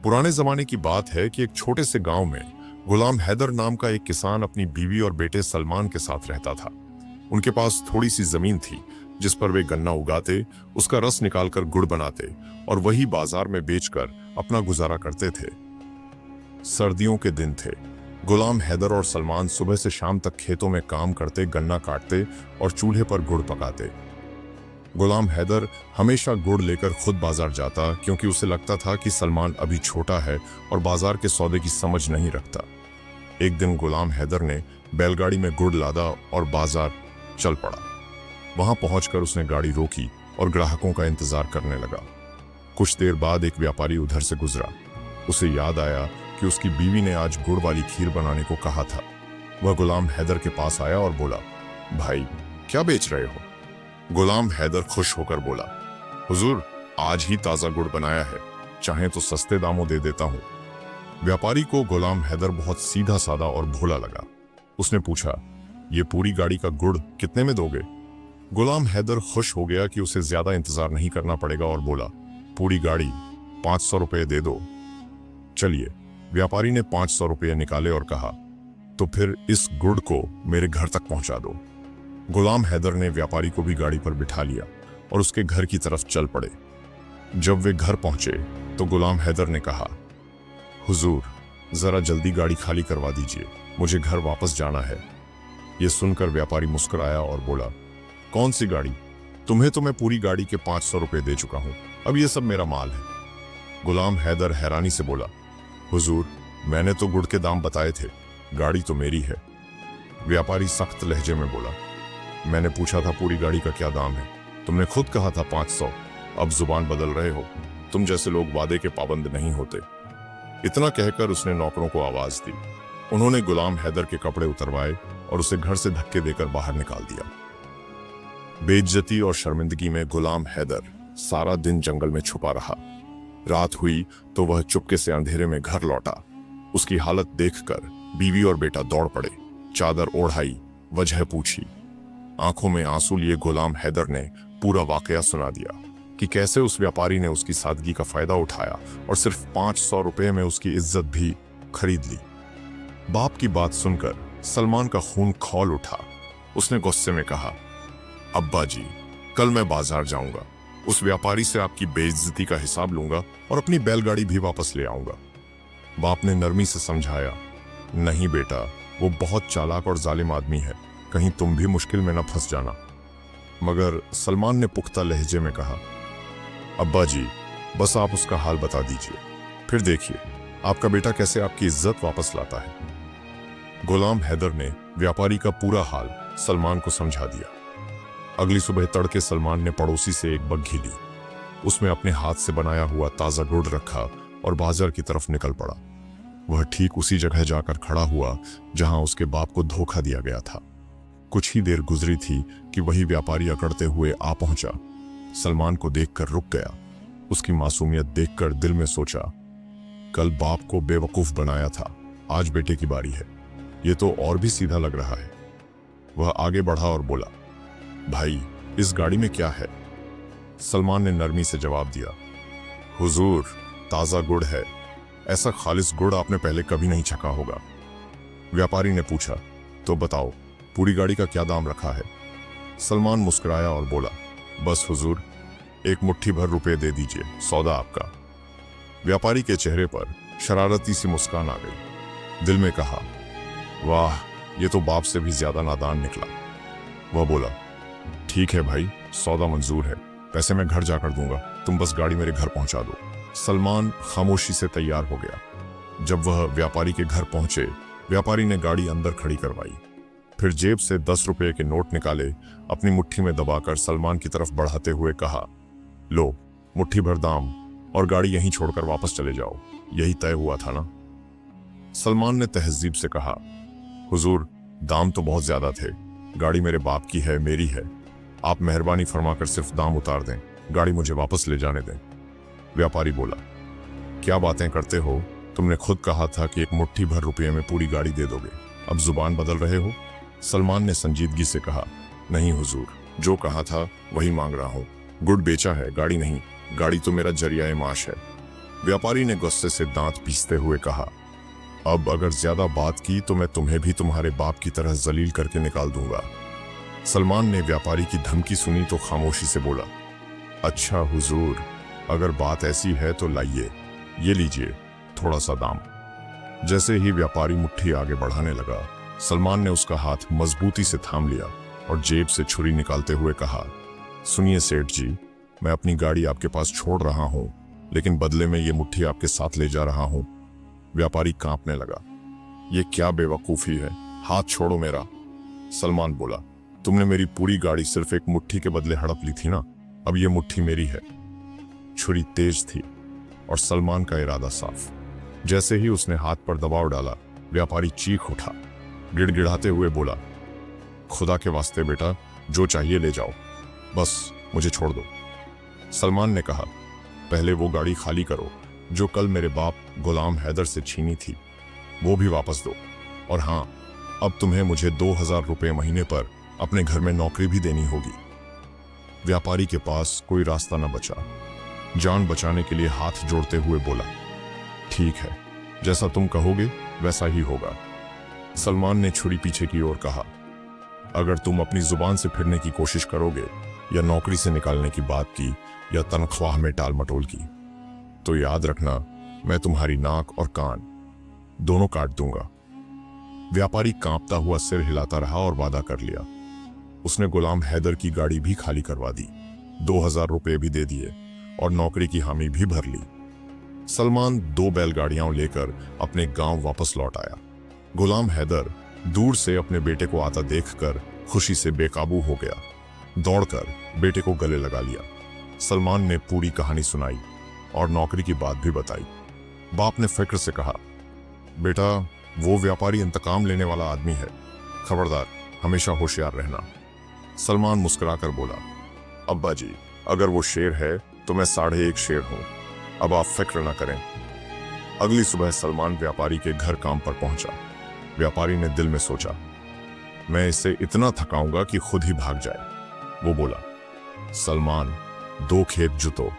पुराने जमाने की बात है कि एक छोटे से गांव में गुलाम हैदर नाम का एक किसान अपनी बीवी और बेटे सलमान के साथ रहता था। उनके पास थोड़ी सी जमीन थी जिस पर वे गन्ना उगाते, उसका रस निकालकर गुड़ बनाते और वही बाजार में बेचकर अपना गुजारा करते थे। सर्दियों के दिन थे। गुलाम हैदर और सलमान सुबह से शाम तक खेतों में काम करते, गन्ना काटते और चूल्हे पर गुड़ पकाते। गुलाम हैदर हमेशा गुड़ लेकर खुद बाजार जाता क्योंकि उसे लगता था कि सलमान अभी छोटा है और बाजार के सौदे की समझ नहीं रखता। एक दिन गुलाम हैदर ने बैलगाड़ी में गुड़ लादा और बाजार चल पड़ा। वहां पहुंचकर उसने गाड़ी रोकी और ग्राहकों का इंतजार करने लगा। कुछ देर बाद एक व्यापारी उधर से गुजरा। उसे याद आया कि उसकी बीवी ने आज गुड़ वाली खीर बनाने को कहा था। वह गुलाम हैदर के पास आया और बोला, भाई क्या बेच रहे हो? गुलाम हैदर खुश होकर बोला, हुजूर आज ही ताजा गुड़ बनाया है, चाहे तो सस्ते दामों दे देता हूं। व्यापारी को गुलाम हैदर बहुत सीधा साधा और भोला लगा। उसने पूछा, ये पूरी गाड़ी का गुड़ कितने में दोगे? गुलाम हैदर खुश हो गया कि उसे ज्यादा इंतजार नहीं करना पड़ेगा और बोला, पूरी गाड़ी 500 रुपये दे दो। चलिए। व्यापारी ने 500 रुपये निकाले और कहा, तो फिर इस गुड़ को मेरे घर तक पहुंचा दो। गुलाम हैदर ने व्यापारी को भी गाड़ी पर बिठा लिया और उसके घर की तरफ चल पड़े। जब वे घर पहुंचे तो गुलाम हैदर ने कहा, हुजूर जरा जल्दी गाड़ी खाली करवा दीजिए, मुझे घर वापस जाना है। यह सुनकर व्यापारी मुस्कुराया और बोला, कौन सी गाड़ी? तुम्हें तो मैं पूरी गाड़ी के 500 रुपये दे चुका हूं, अब यह सब मेरा माल है। गुलाम हैदर हैरानी से बोला, हुजूर मैंने तो गुड़ के दाम बताए थे, गाड़ी तो मेरी है। व्यापारी सख्त लहजे में बोला, मैंने पूछा था पूरी गाड़ी का क्या दाम है, तुमने खुद कहा था 500, अब जुबान बदल रहे हो। तुम जैसे लोग वादे के पाबंद नहीं होते। इतना कहकर उसने नौकरों को आवाज दी। उन्होंने गुलाम हैदर के कपड़े उतरवाए और उसे घर से धक्के देकर बाहर निकाल दिया। बेइज्जती और शर्मिंदगी में गुलाम हैदर सारा दिन जंगल में छुपा रहा। रात हुई तो वह चुपके से अंधेरे में घर लौटा। उसकी हालत देखकर बीवी और बेटा दौड़ पड़े। चादर ओढ़ाई, वजह पूछी। आंखों में आंसू लिए गुलाम हैदर ने पूरा वाकया सुना दिया कि कैसे उस व्यापारी ने उसकी सादगी का फायदा उठाया और सिर्फ 500 रुपये में उसकी इज्जत भी खरीद ली। बाप की बात सुनकर सलमान का खून खौल उठा। उसने गुस्से में कहा, अब्बा जी कल मैं बाजार जाऊंगा, उस व्यापारी से आपकी बेइज्जती का हिसाब लूंगा और अपनी बैलगाड़ी भी वापस ले आऊंगा। बाप ने नरमी से समझाया, नहीं बेटा, वो बहुत चालाक और जालिम आदमी है, कहीं तुम भी मुश्किल में न फंस जाना। मगर सलमान ने पुख्ता लहजे में कहा, अब्बा जी बस आप उसका हाल बता दीजिए, फिर देखिए आपका बेटा कैसे आपकी इज्जत वापस लाता है। गुलाम हैदर ने व्यापारी का पूरा हाल सलमान को समझा दिया। अगली सुबह तड़के सलमान ने पड़ोसी से एक बग्घी ली। उसमें अपने हाथ से बनाया हुआ ताजा गुड़ रखा और बाजार की तरफ निकल पड़ा। वह ठीक उसी जगह जाकर खड़ा हुआ जहां उसके बाप को धोखा दिया गया था। कुछ ही देर गुजरी थी कि वही व्यापारी अकड़ते हुए आ पहुंचा। सलमान को देखकर रुक गया। उसकी मासूमियत देखकर दिल में सोचा, कल बाप को बेवकूफ बनाया था, आज बेटे की बारी है, ये तो और भी सीधा लग रहा है। वह आगे बढ़ा और बोला, भाई इस गाड़ी में क्या है? सलमान ने नरमी से जवाब दिया, हुजूर ताजा गुड़ है, ऐसा खालिस गुड़ आपने पहले कभी नहीं छका होगा। व्यापारी ने पूछा, तो बताओ पूरी गाड़ी का क्या दाम रखा है? सलमान मुस्कुराया और बोला, बस हुजूर एक मुट्ठी भर रुपए दे दीजिए, सौदा आपका। व्यापारी के चेहरे पर शरारती सी मुस्कान आ गई। दिल में कहा, वाह ये तो बाप से भी ज्यादा नादान निकला। वह बोला, ठीक है भाई, सौदा मंजूर है, पैसे मैं घर जाकर दूंगा, तुम बस गाड़ी मेरे घर पहुंचा दो। सलमान खामोशी से तैयार हो गया। जब वह व्यापारी के घर पहुंचे, व्यापारी ने गाड़ी अंदर खड़ी करवाई, फिर जेब से 10 रुपये के नोट निकाले, अपनी मुट्ठी में दबाकर सलमान की तरफ बढ़ाते हुए कहा, लो मुट्ठी भर दाम और गाड़ी यहीं छोड़कर वापस चले जाओ, यही तय हुआ था ना? सलमान ने तहजीब से कहा, हुजूर दाम तो बहुत ज्यादा थे, गाड़ी मेरे बाप की है, मेरी है, आप मेहरबानी फरमाकर सिर्फ दाम उतार दें, गाड़ी मुझे वापस ले जाने दें। व्यापारी बोला, क्या बातें करते हो, तुमने खुद कहा था कि एक मुट्ठी भर रुपये में पूरी गाड़ी दे दोगे, अब जुबान बदल रहे हो? सलमान ने संजीदगी से कहा, नहीं हुजूर, जो कहा था वही मांग रहा हूं, गुड़ बेचा है, गाड़ी नहीं, गाड़ी तो मेरा जरिया माश है। व्यापारी ने गुस्से से दांत पीसते हुए कहा, अब अगर ज्यादा बात की तो मैं तुम्हें भी तुम्हारे बाप की तरह जलील करके निकाल दूंगा। सलमान ने व्यापारी की धमकी सुनी तो खामोशी से बोला, अच्छा हुजूर, अगर बात ऐसी है तो लाइए, ये लीजिए थोड़ा सा दाम। जैसे ही व्यापारी मुट्ठी आगे बढ़ाने लगा, सलमान ने उसका हाथ मजबूती से थाम लिया और जेब से छुरी निकालते हुए कहा, सुनिए सेठ जी, मैं अपनी गाड़ी आपके पास छोड़ रहा हूं, लेकिन बदले में ये मुट्ठी आपके साथ ले जा रहा हूं। व्यापारी कांपने लगा, ये क्या बेवकूफी है, हाथ छोड़ो मेरा। सलमान बोला, तुमने मेरी पूरी गाड़ी सिर्फ एक मुट्ठी के बदले हड़प ली थी ना, अब ये मुट्ठी मेरी है। छुरी तेज थी और सलमान का इरादा साफ। जैसे ही उसने हाथ पर दबाव डाला, व्यापारी चीख उठा, गिड़गिड़ाते हुए बोला, खुदा के वास्ते बेटा, जो चाहिए ले जाओ, बस मुझे छोड़ दो। सलमान ने कहा, पहले वो गाड़ी खाली करो जो कल मेरे बाप गुलाम हैदर से छीनी थी, वो भी वापस दो। और हाँ, अब तुम्हें मुझे 2000 रुपये महीने पर अपने घर में नौकरी भी देनी होगी। व्यापारी के पास कोई रास्ता न बचा, जान बचाने के लिए हाथ जोड़ते हुए बोला, ठीक है, जैसा तुम कहोगे वैसा ही होगा। सलमान ने छुरी पीछे की ओर कहा, अगर तुम अपनी जुबान से फिरने की कोशिश करोगे या नौकरी से निकालने की बात की या तनख्वाह में टाल मटोल की, तो याद रखना, मैं तुम्हारी नाक और कान दोनों काट दूंगा। व्यापारी कांपता हुआ सिर हिलाता रहा और वादा कर लिया। उसने गुलाम हैदर की गाड़ी भी खाली करवा दी, 2000 रुपये भी दे दिए और नौकरी की हामी भी भर ली। सलमान 2 बैलगाड़ियां लेकर अपने गांव वापस लौट आया। गुलाम हैदर दूर से अपने बेटे को आता देखकर खुशी से बेकाबू हो गया। दौड़कर बेटे को गले लगा लिया। सलमान ने पूरी कहानी सुनाई और नौकरी की बात भी बताई। बाप ने फिक्र से कहा, बेटा, वो व्यापारी इंतकाम लेने वाला आदमी है, खबरदार, हमेशा होशियार रहना। सलमान मुस्कुराकर बोला, अब्बा जी, अगर वो शेर है तो मैं 1.5 शेर हूं, अब आप फिक्र ना करें। अगली सुबह सलमान व्यापारी के घर काम पर पहुंचा। व्यापारी ने दिल में सोचा, मैं इसे इतना थकाऊंगा कि खुद ही भाग जाए। वो बोला, सलमान, 2 खेत जुतो,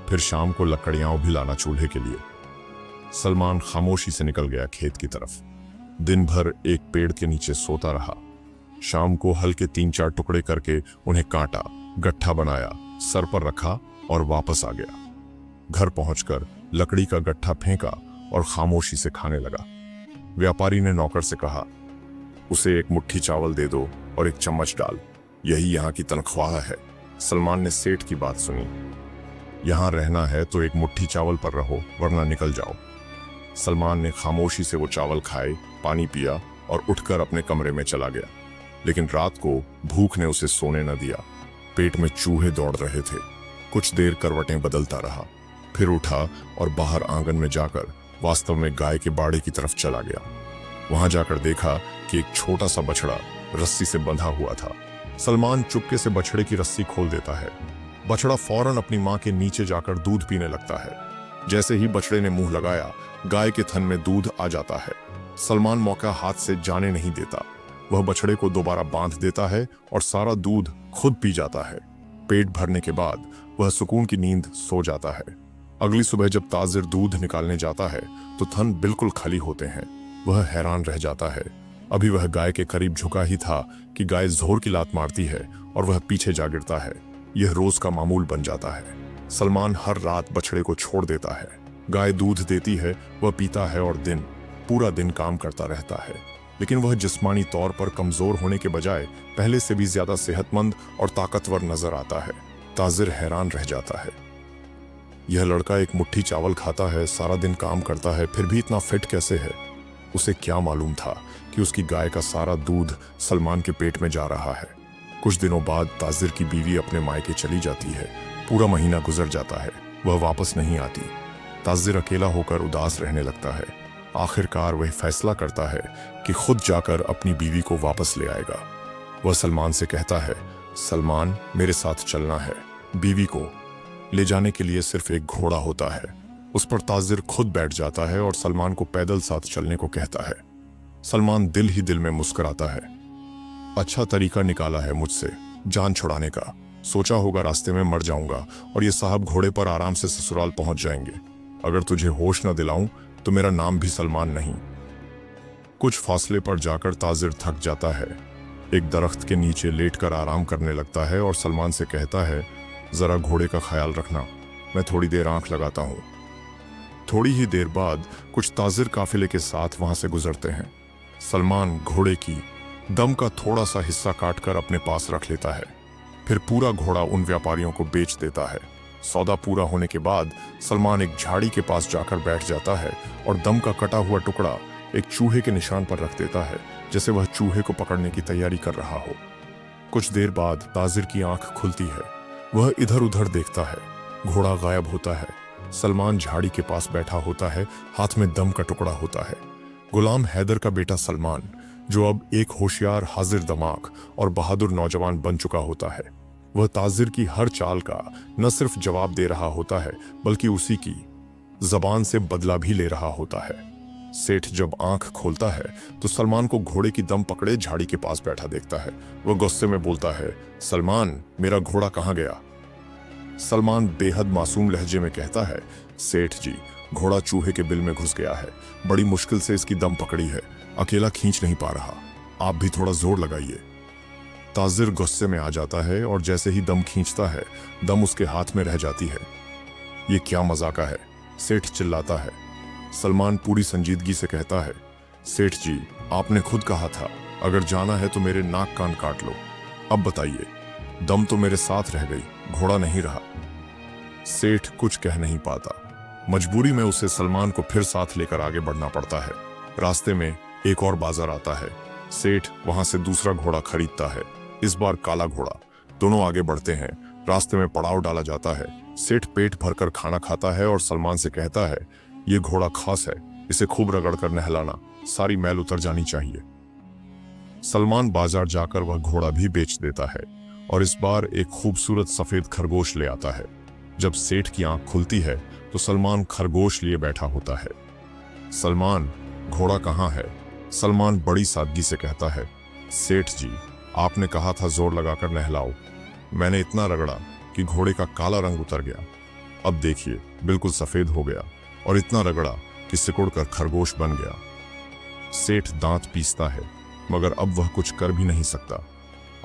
फिर शाम को लकड़ियां भी लाना चूल्हे के लिए। सलमान खामोशी से निकल गया खेत की तरफ। दिन भर एक पेड़ के नीचे सोता रहा। शाम को हल्के 3-4 टुकड़े करके उन्हें काटा, गट्ठा बनाया, सर पर रखा और वापस आ गया। घर पहुंचकर लकड़ी का गट्ठा फेंका और खामोशी से खाने लगा। व्यापारी ने नौकर से कहा, उसे 1 मुट्ठी चावल दे दो और 1 चम्मच डाल, यही यहाँ की तनख्वाह है। सलमान ने सेठ की बात सुनी, यहां रहना है तो 1 मुट्ठी चावल पर रहो, वरना निकल जाओ। सलमान ने खामोशी से वो चावल खाए, पानी पिया और उठकर अपने कमरे में चला गया। लेकिन रात को भूख ने उसे सोने न दिया। पेट में चूहे दौड़ रहे थे। कुछ देर करवटें बदलता रहा, फिर उठा और बाहर आंगन में जाकर वास्तव में गाय के बाड़े की तरफ चला गया। वहां जाकर देखा कि एक छोटा सा बछड़ा रस्सी से बंधा हुआ था। सलमान चुपके से बछड़े की रस्सी खोल देता है। बछड़ा फौरन अपनी मां के नीचे जाकर दूध पीने लगता है। जैसे ही बछड़े ने मुंह लगाया, गाय के थन में दूध आ जाता है। सलमान मौका हाथ से जाने नहीं देता। वह बछड़े को दोबारा बांध देता है और सारा दूध खुद पी जाता है। पेट भरने के बाद वह सुकून की नींद सो जाता है। अगली सुबह जब ताजिर दूध निकालने जाता है तो थन बिल्कुल खाली होते हैं। वह हैरान रह जाता है। अभी वह गाय के करीब झुका ही था कि गाय जोर की लात मारती है और वह पीछे जा गिरता है। यह रोज का मामूल बन जाता है। सलमान हर रात बछड़े को छोड़ देता है। गाय दूध देती है, वह पीता है और पूरा दिन काम करता रहता है। लेकिन वह जिस्मानी तौर पर कमजोर होने के बजाय पहले से भी ज्यादा सेहतमंद और ताकतवर नजर आता है। ताजिर हैरान रह जाता है। यह लड़का 1 मुट्ठी चावल खाता है, सारा दिन काम करता है, फिर भी इतना फिट कैसे है? उसे क्या मालूम था कि उसकी गाय का सारा दूध सलमान के पेट में जा रहा है। कुछ दिनों बाद ताजिर की बीवी अपने मायके चली जाती है। पूरा महीना गुजर जाता है, वह वापस नहीं आती। ताजिर अकेला होकर उदास रहने लगता है। आखिरकार वह फैसला करता है कि खुद जाकर अपनी बीवी को वापस ले आएगा। वह सलमान से कहता है, सलमान, मेरे साथ चलना है। बीवी को ले जाने के लिए सिर्फ एक घोड़ा होता है। उस पर ताजिर खुद बैठ जाता है और सलमान को पैदल साथ चलने को कहता है। सलमान दिल ही दिल में मुस्कुराता है। अच्छा तरीका निकाला है मुझसे जान छुड़ाने का। सोचा होगा रास्ते में मर जाऊंगा और ये साहब घोड़े पर आराम से ससुराल पहुंच जाएंगे। अगर तुझे होश न दिलाऊं तो मेरा नाम भी सलमान नहीं। कुछ फासले पर जाकर ताजिर थक जाता है, एक दरख्त के नीचे लेटकर आराम करने लगता है और सलमान से कहता है, जरा घोड़े का ख्याल रखना, मैं थोड़ी देर आंख लगाता हूं। थोड़ी ही देर बाद कुछ ताजिर काफिले के साथ वहां से गुजरते हैं। सलमान घोड़े की दम का थोड़ा सा हिस्सा काटकर अपने पास रख लेता है, फिर पूरा घोड़ा उन व्यापारियों को बेच देता है। सौदा पूरा होने के बाद सलमान एक झाड़ी के पास जाकर बैठ जाता है और दम का कटा हुआ टुकड़ा एक चूहे के निशान पर रख देता है, जैसे वह चूहे को पकड़ने की तैयारी कर रहा हो। कुछ देर बाद ताजिर की आंख खुलती है, वह इधर उधर देखता है, घोड़ा गायब होता है। सलमान झाड़ी के पास बैठा होता है, हाथ में दम का टुकड़ा होता है। गुलाम हैदर का बेटा सलमान, जो अब एक होशियार, हाजिर दिमाग और बहादुर नौजवान बन चुका होता है, वह ताजिर की हर चाल का न सिर्फ जवाब दे रहा होता है बल्कि उसी की जबान से बदला भी ले रहा होता है। सेठ जब आंख खोलता है तो सलमान को घोड़े की दम पकड़े झाड़ी के पास बैठा देखता है। वह गुस्से में बोलता है, सलमान, मेरा घोड़ा कहाँ गया? सलमान बेहद मासूम लहजे में कहता है, सेठ जी, घोड़ा चूहे के बिल में घुस गया है, बड़ी मुश्किल से इसकी दम पकड़ी है, अकेला खींच नहीं पा रहा, आप भी थोड़ा जोर लगाइए। ताजिर गुस्से में आ जाता है और जैसे ही दम खींचता है, दम उसके हाथ में रह जाती है। ये क्या मजाका है? सेठ चिल्लाता है। सलमान पूरी संजीदगी से कहता है, सेठ जी, आपने खुद कहा था अगर जाना है तो मेरे नाक कान काट लो। अब बताइए, दम तो मेरे साथ रह गई, घोड़ा नहीं रहा। सेठ कुछ कह नहीं पाता। मजबूरी में उसे सलमान को फिर साथ लेकर आगे बढ़ना पड़ता है। रास्ते में एक और बाजार आता है। सेठ वहां से दूसरा घोड़ा खरीदता है, इस बार काला घोड़ा। दोनों आगे बढ़ते हैं। रास्ते में पड़ाव डाला जाता है। सेठ पेट भरकर खाना खाता है और सलमान से कहता है, ये घोड़ा खास है, इसे खूब रगड़ कर नहलाना, सारी मैल उतर जानी चाहिए। सलमान बाजार जाकर वह घोड़ा भी बेच देता है और इस बार एक खूबसूरत सफेद खरगोश ले आता है। जब सेठ की आंख खुलती है तो सलमान खरगोश लिए बैठा होता है। सलमान, घोड़ा कहाँ है? सलमान बड़ी सादगी से कहता है, सेठ जी, आपने कहा था जोर लगाकर नहलाओ, मैंने इतना रगड़ा कि घोड़े का काला रंग उतर गया। अब देखिए, बिल्कुल सफेद हो गया और इतना रगड़ा कि सिकुड़कर खरगोश बन गया। सेठ दांत पीसता है, मगर अब वह कुछ कर भी नहीं सकता।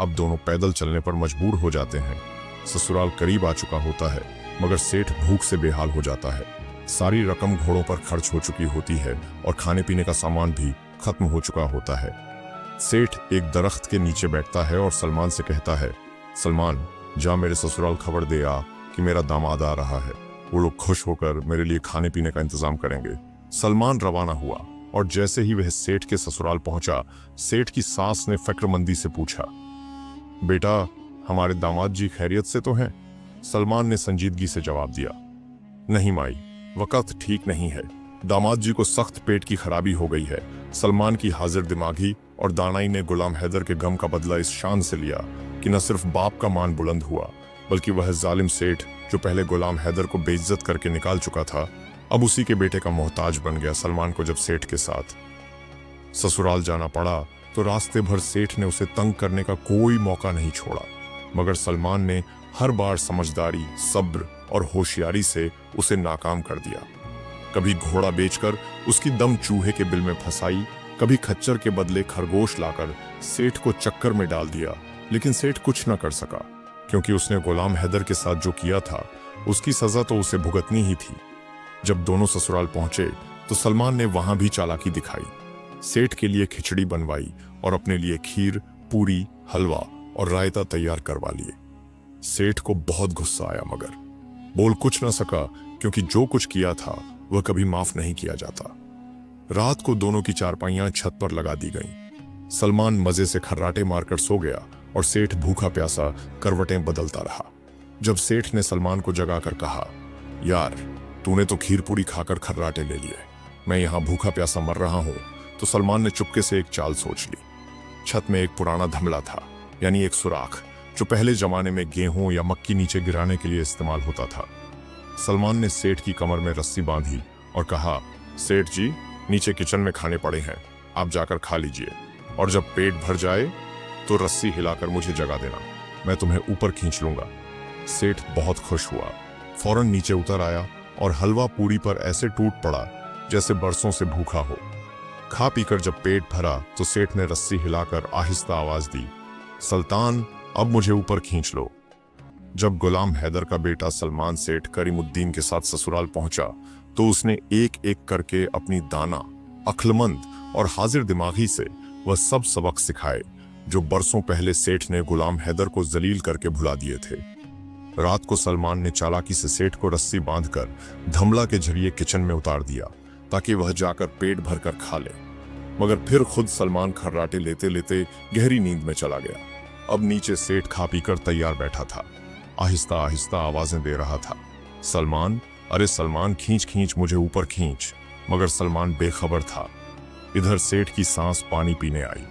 अब दोनों पैदल चलने पर मजबूर हो जाते हैं। ससुराल करीब आ चुका होता है, मगर सेठ भूख से बेहाल हो जाता है। सारी रकम घोड़ों पर खर्च हो चुकी होती है और खाने पीने का सामान भी खत्म हो चुका होता है। सेठ एक दरख्त के नीचे बैठता है और सलमान से कहता है, सलमान, जा मेरे ससुराल खबर दे आ कि मेरा दामाद आ रहा है, वो लोग खुश होकर मेरे लिए खाने पीने का इंतजाम करेंगे। सलमान रवाना हुआ और जैसे ही वह सेठ के ससुराल पहुंचा, सेठ की सास ने फिक्रमंदी से पूछा, बेटा, हमारे दामाद जी खैरियत से तो हैं? सलमान ने संजीदगी से जवाब दिया, नहीं माई, वक्त ठीक नहीं है, दामाद जी को सख्त पेट की खराबी हो गई है। सलमान की हाजिर दिमागी और दानाई ने गुलाम हैदर के गम का बदला इस शान से लिया कि न सिर्फ बाप का मान बुलंद हुआ, बल्कि वह जालिम सेठ जो पहले गुलाम हैदर को बेइज्जत करके निकाल चुका था, अब उसी के बेटे का मोहताज बन गया। सलमान को जब सेठ के साथ ससुराल जाना पड़ा तो रास्ते भर सेठ ने उसे तंग करने का कोई मौका नहीं छोड़ा, मगर सलमान ने हर बार समझदारी, सब्र और होशियारी से उसे नाकाम कर दिया। कभी घोड़ा बेचकर उसकी दम चूहे के बिल में फंसाई, कभी खच्चर के बदले खरगोश लाकर सेठ को चक्कर में डाल दिया, लेकिन सेठ कुछ न कर सका, क्योंकि उसने गुलाम हैदर के साथ जो किया था उसकी सजा तो उसे भुगतनी ही थी। जब दोनों ससुराल पहुंचे तो सलमान ने वहां भी चालाकी दिखाई। सेठ के लिए खिचड़ी बनवाई और अपने लिए खीर, पूरी, हलवा और रायता तैयार करवा लिए। सेठ को बहुत गुस्सा आया, मगर बोल कुछ न सका, क्योंकि जो कुछ किया था वह कभी माफ नहीं किया जाता। रात को दोनों की चारपाइयां छत पर लगा दी गईं। सलमान मजे से खर्राटे मारकर सो गया और सेठ भूखा प्यासा करवटें बदलता रहा। जब सेठ ने सलमान को जगाकर कहा, यार, तूने तो खीर पूरी खाकर खर्राटे ले लिए, मैं यहाँ भूखा प्यासा मर रहा हूँ, तो सलमान ने चुपके से एक चाल सोच ली। छत में एक पुराना धमला था, यानी एक सुराख, जो पहले जमाने में गेहूं या मक्की नीचे गिराने के लिए इस्तेमाल होता था। सलमान ने सेठ की कमर में रस्सी बांधी और कहा, सेठ जी, नीचे किचन में खाने पड़े हैं, आप जाकर खा लीजिए, और जब पेट भर जाए तो रस्सी हिलाकर मुझे जगा देना, मैं तुम्हें ऊपर खींच लूंगा। सेठ बहुत खुश हुआ, फौरन नीचे उतर आया और हलवा पूरी पर ऐसे टूट पड़ा जैसे बरसों से भूखा हो। खा पीकर जब पेट भरा तो सेठ ने रस्सी हिलाकर आहिस्ता आवाज दी, सुल्तान अब मुझे ऊपर खींच लो। जब गुलाम हैदर का बेटा सलमान सेठ करीमुद्दीन के साथ ससुराल पहुंचा तो उसने एक एक करके अपनी दाना, अक्लमंद और हाजिर दिमागी से वह सब सबक सिखाए जो बरसों पहले सेठ ने गुलाम हैदर को जलील करके भुला दिए थे। रात को सलमान ने चालाकी से सेठ को रस्सी बांधकर धमला के जरिए किचन में उतार दिया ताकि वह जाकर पेट भरकर खा ले, मगर फिर खुद सलमान खर्राटे लेते लेते गहरी नींद में चला गया। अब नीचे सेठ खा पीकर तैयार बैठा था, आहिस्ता आहिस्ता आवाजें दे रहा था, सलमान, अरे सलमान, खींच खींच मुझे ऊपर खींच। मगर सलमान बेखबर था। इधर सेठ की सांस पानी पीने आई,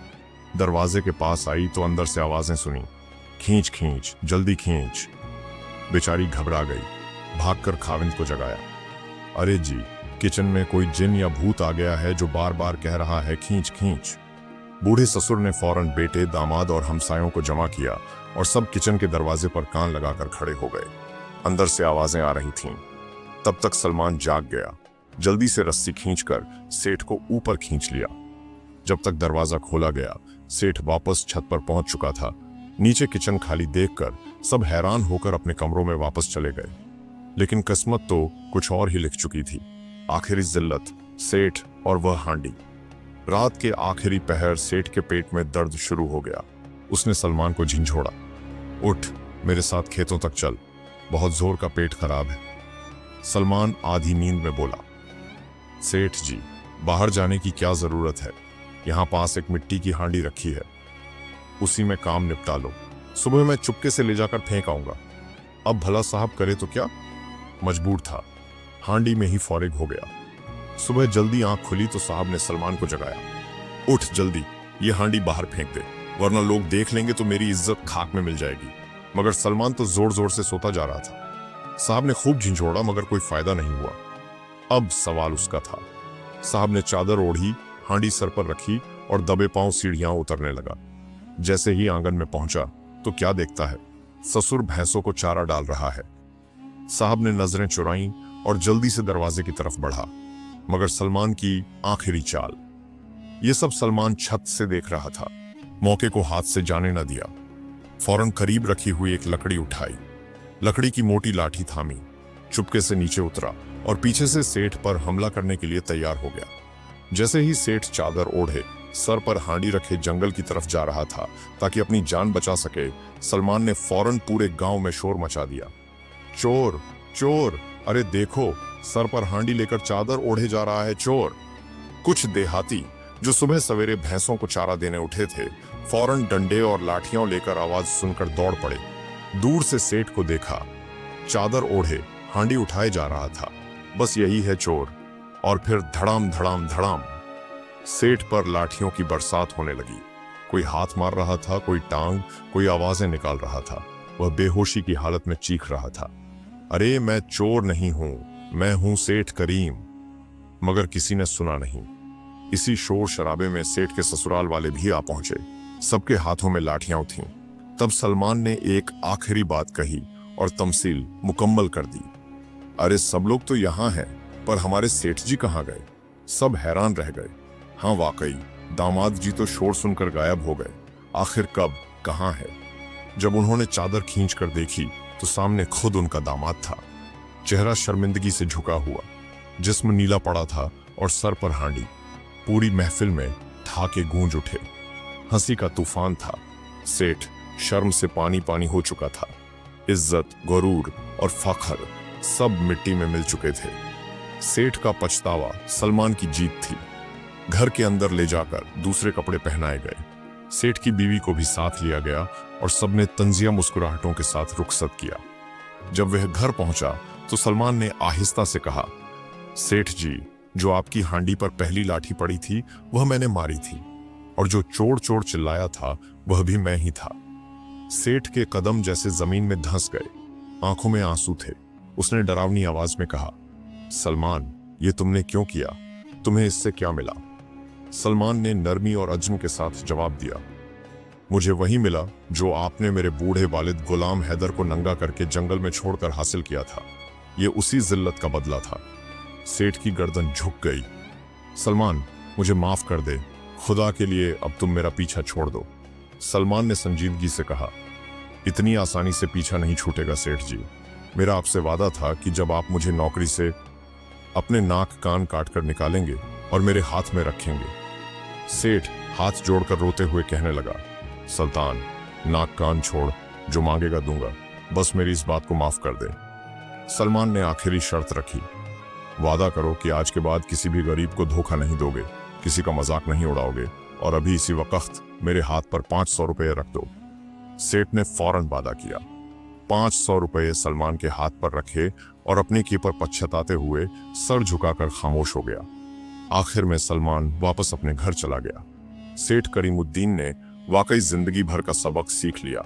दरवाजे के पास आई तो अंदर से आवाजें सुनी, खींच खींच, जल्दी खींच। बेचारी घबरा गई, भागकर खाविंद को जगाया। अरे जी, किचन में कोई जिन या भूत आ गया है जो बार बार कह रहा है खींच खींच। बूढ़े ससुर ने फौरन बेटे, दामाद और हमसायों को जमा किया और सब किचन के दरवाजे पर कान लगाकर खड़े हो गए। अंदर से आवाजें आ रही थीं। तब तक सलमान जाग गया, जल्दी से रस्सी खींचकर सेठ को ऊपर खींच लिया। जब तक दरवाजा खोला गया, सेठ वापस छत पर पहुंच चुका था। नीचे किचन खाली देखकर सब हैरान होकर अपने कमरों में वापस चले गए। लेकिन किस्मत तो कुछ और ही लिख चुकी थी। आखिरी जिल्लत, सेठ और वह हांडी। रात के आखिरी पहर सेठ के पेट में दर्द शुरू हो गया। उसने सलमान को झिंझोड़ा, उठ, मेरे साथ खेतों तक चल, बहुत जोर का पेट खराब है। सलमान आधी नींद में बोला, सेठ जी, बाहर जाने की क्या जरूरत है, यहाँ पास एक मिट्टी की हांडी रखी है, उसी में काम निपटा लो। सुबह मैं चुपके से ले जाकर फेंक आऊंगा। अब भला साहब करे तो क्या, मजबूर था, हांडी में ही फौरिग हो गया। सुबह जल्दी आंख खुली तो साहब ने सलमान को जगाया, उठ जल्दी, ये हांडी बाहर फेंक दे, वरना लोग देख लेंगे तो मेरी इज्जत खाक में मिल जाएगी। मगर सलमान तो जोर जोर से सोता जा रहा था। साहब ने खूब झिंझोड़ा मगर कोई फायदा नहीं हुआ। अब सवाल उसका था। साहब ने चादर ओढ़ी, हांडी सर पर रखी और दबे पांव सीढ़ियां उतरने लगा। जैसे ही आंगन में पहुंचा तो क्या देखता है, ससुर भैंसों को चारा डाल रहा है। साहब ने नजरें चुराईं और जल्दी से दरवाजे की तरफ बढ़ा, मगर सलमान की आखिरी चाल। यह सब सलमान छत से देख रहा था। मौके को हाथ से जाने न दिया। फौरन करीब रखी हुई एक लकड़ी उठाई, लकड़ी की मोटी लाठी थामी, चुपके से नीचे उतरा और पीछे से सेठ पर हमला करने के लिए तैयार हो गया। जैसे ही सेठ चादर ओढ़े सर पर हांडी रखे जंगल की तरफ जा रहा था ताकि अपनी जान बचा सके, सलमान ने फौरन पूरे गांव में शोर मचा दिया, चोर चोर, अरे देखो, सर पर हांडी लेकर चादर ओढ़े जा रहा है चोर। कुछ देहाती जो सुबह सवेरे भैंसों को चारा देने उठे थे, फौरन डंडे और लाठियां लेकर आवाज सुनकर दौड़ पड़े। दूर से सेठ को देखा, चादर ओढ़े हांडी उठाए जा रहा था, बस यही है चोर। और फिर धड़ाम धड़ाम धड़ाम सेठ पर लाठियों की बरसात होने लगी। कोई हाथ मार रहा था, कोई टांग, कोई आवाजें निकाल रहा था। वह बेहोशी की हालत में चीख रहा था, अरे मैं चोर नहीं हूं, मैं हूं सेठ करीम। मगर किसी ने सुना नहीं। इसी शोर शराबे में सेठ के ससुराल वाले भी आ पहुंचे। सबके हाथों में लाठियां उठी। तब सलमान ने एक आखिरी बात कही और तमसील मुकम्मल कर दी, अरे सब लोग तो यहाँ हैं, पर हमारे सेठ जी कहाँ गए? सब हैरान रह गए। हाँ वाकई, दामाद जी तो शोर सुनकर गायब हो गए। आखिर कब, कहाँ है? जब उन्होंने चादर खींच कर देखी तो सामने खुद उनका दामाद था, चेहरा शर्मिंदगी से झुका हुआ, जिस्म नीला पड़ा था और सर पर हांडी। पूरी महफिल में ठाके गूंज उठे, हंसी का तूफान था। सेठ शर्म से पानी पानी हो चुका था। इज्जत, गुरूर और फख्र सब मिट्टी में मिल चुके थे। सेठ का पछतावा सलमान की जीत थी। घर के अंदर ले जाकर दूसरे कपड़े पहनाए गए। सेठ की बीवी को भी साथ लिया गया और सबने तंजिया मुस्कुराहटों के साथ रुखसत किया। जब वह घर पहुंचा तो सलमान ने आहिस्ता से कहा, सेठ जी, जो आपकी हांडी पर पहली लाठी पड़ी थी वह मैंने मारी थी, और जो चोर चोर चिल्लाया था वह भी मैं ही था। सेठ के कदम जैसे जमीन में धंस गए, आंखों में आंसू थे। उसने डरावनी आवाज में कहा, सलमान, ये तुमने क्यों किया? तुम्हें इससे क्या मिला? सलमान ने नरमी और अज़्म के साथ जवाब दिया, मुझे वही मिला जो आपने मेरे बूढ़े वालिद गुलाम हैदर को नंगा करके जंगल में छोड़कर हासिल किया था। ये उसी जिल्लत का बदला था। सेठ की गर्दन झुक गई। सलमान, मुझे माफ कर दे, खुदा के लिए अब तुम मेरा पीछा छोड़ दो। सलमान ने संजीदगी से कहा, इतनी आसानी से पीछा नहीं छूटेगा सेठ जी। मेरा आपसे वादा था कि जब आप मुझे नौकरी से अपने नाक कान काट कर निकालेंगे और मेरे हाथ में रखेंगे। सेठ हाथ जोड़कर रोते हुए कहने लगा, सुल्तान, नाक कान छोड़, जो मांगेगा दूंगा, बस मेरी इस बात को माफ कर दे। सलमान ने आखिरी शर्त रखी, वादा करो कि आज के बाद किसी भी गरीब को धोखा नहीं दोगे, किसी का मजाक नहीं उड़ाओगे और अभी इसी वक्त मेरे हाथ पर 500 रुपये रख दो। सेठ ने फौरन वादा किया। 500 रुपये सलमान के हाथ पर रखे और अपने किए पर पछताते हुए सर झुकाकर खामोश हो गया। आखिर में सलमान वापस अपने घर चला गया। सेठ करीमुद्दीन ने वाकई जिंदगी भर का सबक सीख लिया।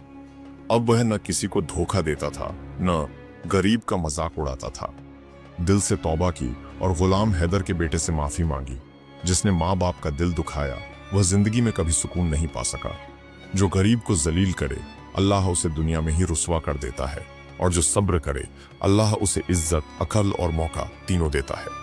अब वह न किसी को धोखा देता था, न गरीब का मजाक उड़ाता था। दिल से तौबा की और गुलाम हैदर के बेटे से माफी मांगी। जिसने माँ बाप का दिल दुखाया वह जिंदगी में कभी सुकून नहीं पा सका। जो गरीब को जलील करे अल्लाह उसे दुनिया में ही रुस्वा कर देता है, और जो सब्र करे अल्लाह उसे इज्जत, अकल और मौका तीनों देता है।